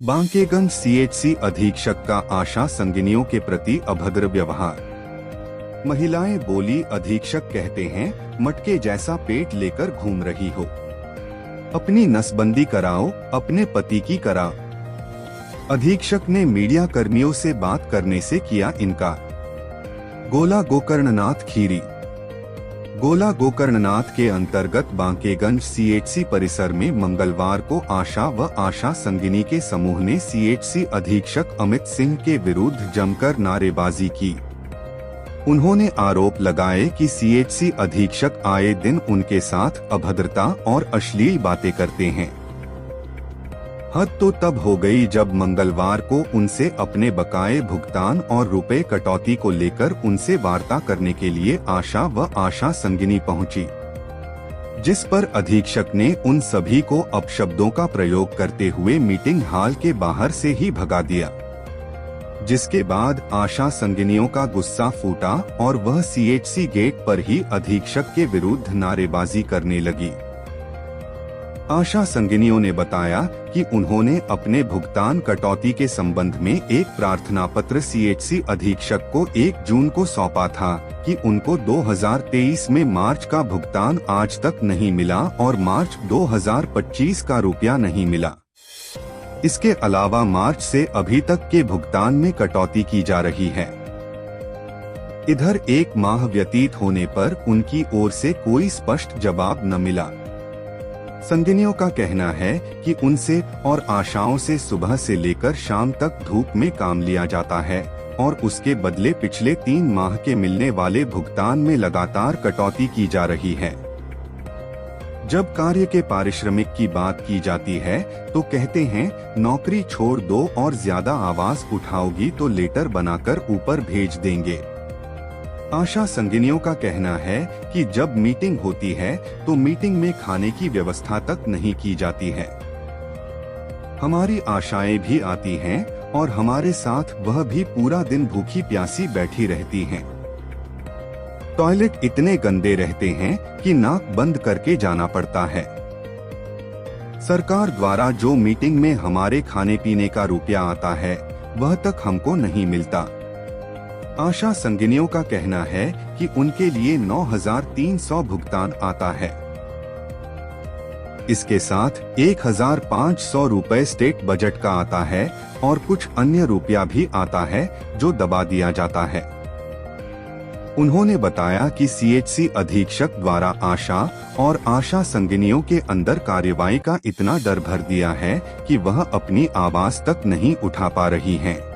Bankeganj CHC अधीक्षक का आशा संगिनियों के प्रति अभद्र व्यवहार। महिलाएं बोली, अधीक्षक कहते हैं मटके जैसा पेट लेकर घूम रही हो, अपनी नसबंदी कराओ, अपने पति की कराओ। अधीक्षक ने मीडिया कर्मियों से बात करने से किया इनकार। गोला गोकर्णनाथ खीरी। गोला गोकर्णनाथ के अंतर्गत बांकेगंज सीएचसी परिसर में मंगलवार को आशा व आशा संगिनी के समूह ने सीएचसी अधीक्षक अमित सिंह के विरुद्ध जमकर नारेबाजी की। उन्होंने आरोप लगाए कि सीएचसी अधीक्षक आए दिन उनके साथ अभद्रता और अश्लील बातें करते हैं। हद तो तब हो गई जब मंगलवार को उनसे अपने बकाये भुगतान और रुपए कटौती को लेकर उनसे वार्ता करने के लिए आशा व आशा संगिनी पहुंची, जिस पर अधीक्षक ने उन सभी को अपशब्दों का प्रयोग करते हुए मीटिंग हॉल के बाहर से ही भगा दिया, जिसके बाद आशा संगिनियों का गुस्सा फूटा और वह सीएचसी गेट पर ही अधीक्षक के विरुद्ध नारेबाजी करने लगी। आशा संगिनियों ने बताया कि उन्होंने अपने भुगतान कटौती के संबंध में एक प्रार्थना पत्र सीएचसी अधीक्षक को 1 जून को सौंपा था कि उनको 2023 में मार्च का भुगतान आज तक नहीं मिला और मार्च 2025 का रुपया नहीं मिला। इसके अलावा मार्च से अभी तक के भुगतान में कटौती की जा रही है। इधर 1 माह व्यतीत होने पर उनकी ओर से कोई स्पष्ट जवाब न मिला। संगिनियों का कहना है कि उनसे और आशाओं से सुबह से लेकर शाम तक धूप में काम लिया जाता है और उसके बदले पिछले 3 माह के मिलने वाले भुगतान में लगातार कटौती की जा रही है। जब कार्य के पारिश्रमिक की बात की जाती है तो कहते हैं नौकरी छोड़ दो और ज्यादा आवाज उठाओगी तो लेटर बनाकर ऊपर भेज देंगे। आशा संगिनियों का कहना है कि जब मीटिंग होती है तो मीटिंग में खाने की व्यवस्था तक नहीं की जाती है। हमारी आशाएं भी आती हैं और हमारे साथ वह भी पूरा दिन भूखी प्यासी बैठी रहती हैं। टॉयलेट इतने गंदे रहते हैं कि नाक बंद करके जाना पड़ता है। सरकार द्वारा जो मीटिंग में हमारे खाने पीने का रुपया आता है वह तक हमको नहीं मिलता। आशा संगिनियों का कहना है कि उनके लिए 9,300 भुगतान आता है। इसके साथ 1,500 रुपए स्टेट बजट का आता है और कुछ अन्य रुपया भी आता है जो दबा दिया जाता है। उन्होंने बताया कि सीएचसी अधीक्षक द्वारा आशा और आशा संगिनियों के अंदर कार्रवाई का इतना डर भर दिया है कि वह अपनी आवाज तक नहीं उठा पा रही हैं।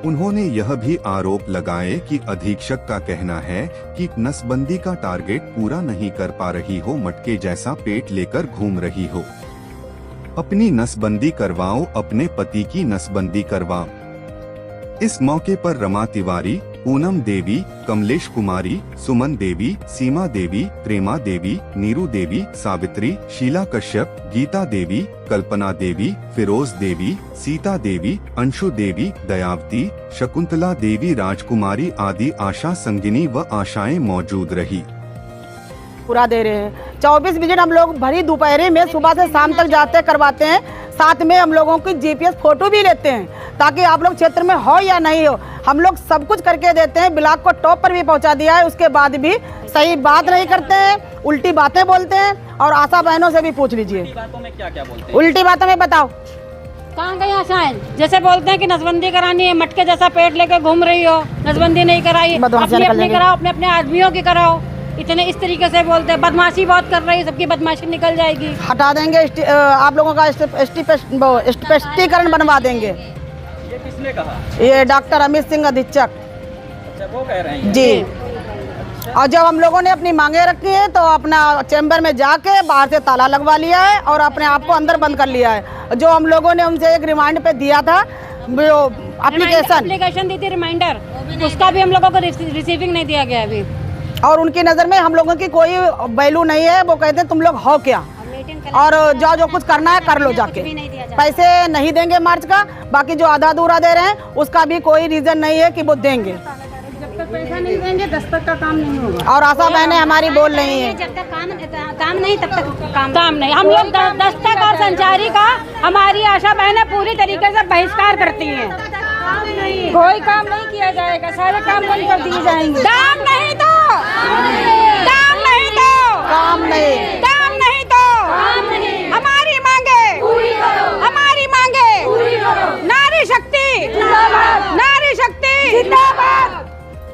उन्होंने यह भी आरोप लगाए कि अधीक्षक का कहना है कि नसबंदी का टारगेट पूरा नहीं कर पा रही हो, मटके जैसा पेट लेकर घूम रही हो, अपनी नसबंदी करवाओ, अपने पति की नसबंदी करवाओ। इस मौके पर रमा तिवारी, पूनम देवी, कमलेश कुमारी, सुमन देवी, सीमा देवी, प्रेमा देवी, नीरू देवी, सावित्री, शीला कश्यप, गीता देवी, कल्पना देवी, फिरोज देवी, सीता देवी, अंशु देवी, दयावती, शकुंतला देवी, राजकुमारी आदि आशा संगिनी व आशाएं मौजूद रही। पूरा दे रहे हैं 24 विजिट हम लोग भरी दोपहर में सुबह से शाम तक जाते करवाते हैं। साथ में हम लोगों की जीपीएस फोटो भी लेते हैं ताकि आप लोग क्षेत्र में हो या नहीं हो, हम लोग सब कुछ करके देते हैं। ब्लॉक को टॉप पर भी पहुंचा दिया है, उसके बाद भी सही बात नहीं करते हैं, उल्टी बातें बोलते हैं। और आशा बहनों से भी पूछ लीजिए उल्टी बातों में क्या क्या बोलते हैं। उल्टी बातों में बताओ कहाँ गई आशाएं? जैसे बोलते हैं कि नसबंदी करानी है, मटके जैसा पेट लेकर घूम रही हो, नसबंदी नहीं कराई, अपनी कराओ, अपने अपने आदमियों की कराओ। इतने इस तरीके से बोलते हैं। बदमाशी बहुत कर रही है, सबकी बदमाशी निकल जाएगी। हटा देंगे आप लोगों का स्पष्टीकरण बनवा देंगे। ये किसने कहा? ये डॉक्टर अमित सिंह अधीक्षक। अच्छा, वो कह रहे हैं जी। और जब हम लोगों ने अपनी मांगे रखी है तो अपना चैम्बर में जाके बाहर से ताला लगवा लिया है और अपने आप को अंदर बंद कर लिया है। जो हम लोगों ने उनसे एक रिमाइंड पे दिया था, एप्लीकेशन दी थी रिमाइंडर, उसका भी हम लोगों को रिसीविंग नहीं दिया गया अभी। और उनकी नज़र में हम लोगों की कोई वैल्यू नहीं है। वो कहते हैं तुम लोग हो क्या, और जो कुछ करना है कर लो जाके। पैसे नहीं देंगे मार्च का, बाकी जो आधा अधूरा दे रहे हैं उसका भी कोई रीजन नहीं है कि वो देंगे। तक पैसा नहीं देंगे तब तक का काम नहीं होगा। और आशा बहनें हमारी बोल रही हैं जब तक काम नहीं तब तक काम नहीं। हम लोग दस्तक और संचारी का हमारी आशा बहनें पूरी तरीके से बहिष्कार करती हैं। कोई काम नहीं किया जाएगा, सारे काम बंद कर दिए जाएंगे। काम नहीं तो काम नहीं